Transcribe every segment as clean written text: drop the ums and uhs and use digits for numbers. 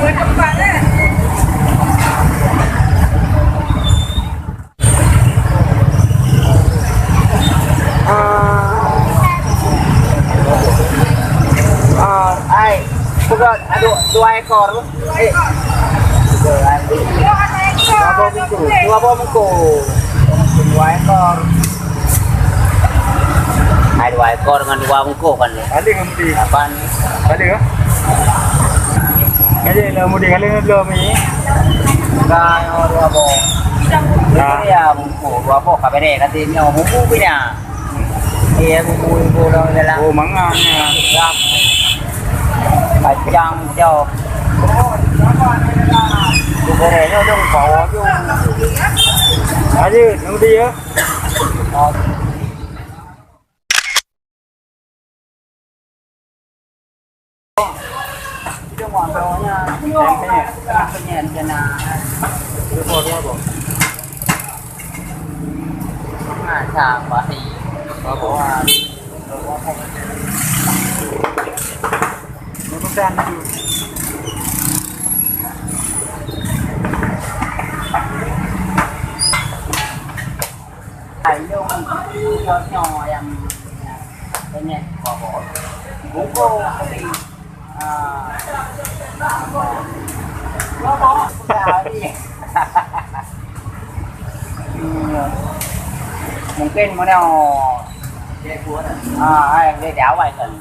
Ai bukan dua ekor dua bongku dua ekor hai dua ekor dengan dua bongku kan ada ngemudi apaan ada ke kali lah mudi kali ni belum ni kan dua bong ya bongku dua bong kabe deh katanya bongku punya iya bongku dong dalam oh mangannya panjang jauh boleh nó dong bawa tu ada ngemudi ya itu motornya tempenya kena dua bong sang bahi bawa pesan tu ai luôn nhỏ yang ini bawa buku tapi mungkin mana ai dia đảo vậy cần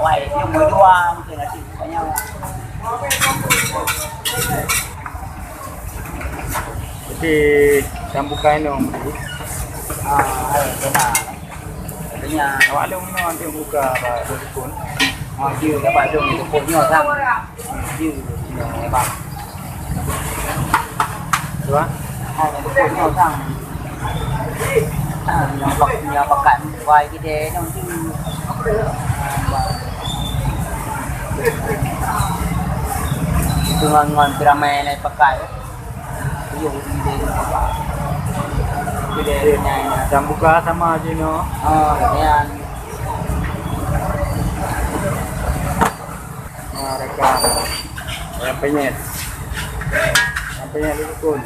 vậy nhưng mới đua mungkin là sih banyak jadi cambukan dong katanya awak lu nanti buka apa pun chưa các bạn dùng itu pun nhỏ sang chưa các bạn dua itu pun nhỏ sang yang pakai vài cái thế nó chứ itu ngon pirame này pakai ví dụ gede này cambuka sama Jino kemudian mereka yang penyet itu pun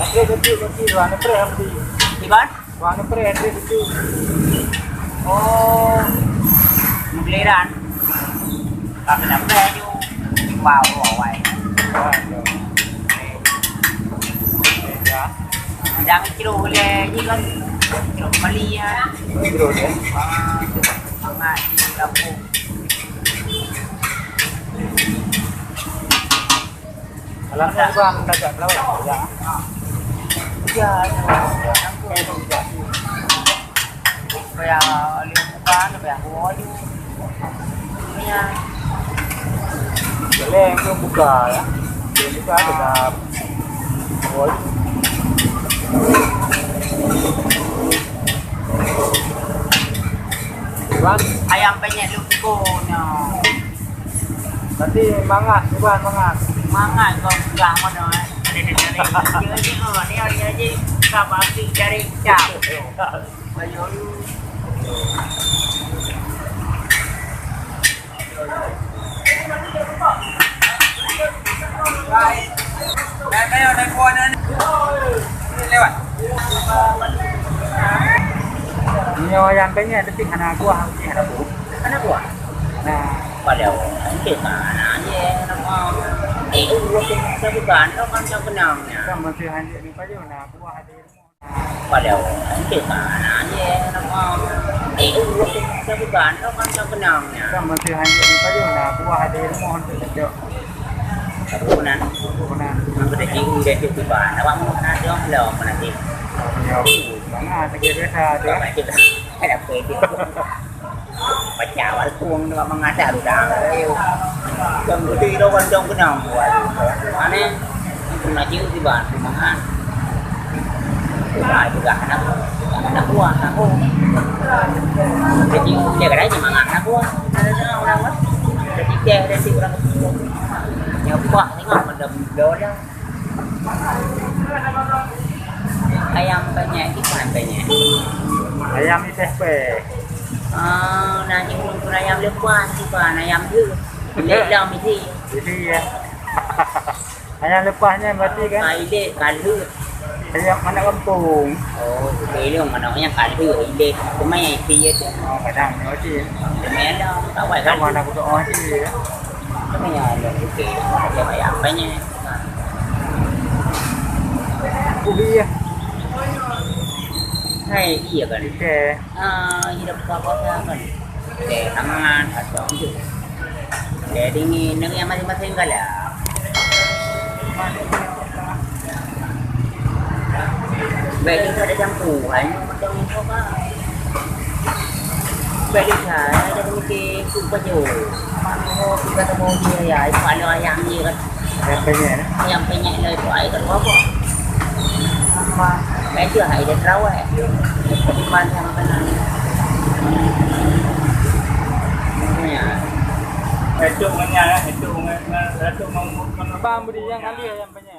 ada kecil warna perih di di ban warna perih ada itu oh mobilan tapi apa itu wow wow jangan kilo boleh ni kan kilo Mali ya kilo deh sangat lampu alamnya bang dapat berapa ya ya kayak lihat bukan kayak wajib ini ya boleh belum buka ya belum buka tetap wajib Iwan, ayam penyet lukunya. Berarti mangat, Iwan mangat. Mangat kau pegang mana? Ada dia ni aja sama api cari cap. Bayar lu. Kayak ada kuanan. Lewat. Ini ayam penyet detik anak gua, anak bu. Anak gua. Nah, pada nanti mana aja nama itu saya bukan lo kan yang benangnya kan masih hanya ni pada anak gua hadir. pada nanti mana aja nama itu saya bukan lo kan yang benangnya Kan masih hanya ni pada anak gua hadir mohon terjadi. kerunanมันก็ได้ยิงได้ที่บ้านนะว่ามันน่าจะเล่ามันnanti Ya, mangat tak biasa tu. apa itu ada pede baca wal tuang nama mengada udang ayo jam gede lo kan jam kenang buat aneh pernah jiu di bahan rumahan juga anak buah aku jadi dia kadang cuma anak buah ada orang mas jadi dia ada si orang nyoba tengok mendem doa ayam banyak ikan banyak Ayam ni teh pe. nasi pun ayam lepas ikan ayam tu Lelang mesti. Jadi ya. Hanya lepasnya mati kan. Ile kalu. Saya mana kampung. Oh, ile mana yang kalu ile. Cuma yang dia tu. Oh, kadang mati. Memang tak baik kan. Mana aku tu mati. Cuma yang ada okey. Dia bayar apanya. Ubi ya. Hai, iya kan. Okey. Hidup apa-apa kan. Tangan atau itu. Jadi ni yang masing-masing kala. Vậy thì thôi để chăm củ ấy trong số có vậy thì phải để trong cái cũng có nhiều mua cái cái mua gì vậy phải lo yang gì kan yang penyekเลยphải kan có mà bé chưa hay đến rau ấy ban sang cái này Itu kan ya, itu mau bambu di yang kali yang banyak.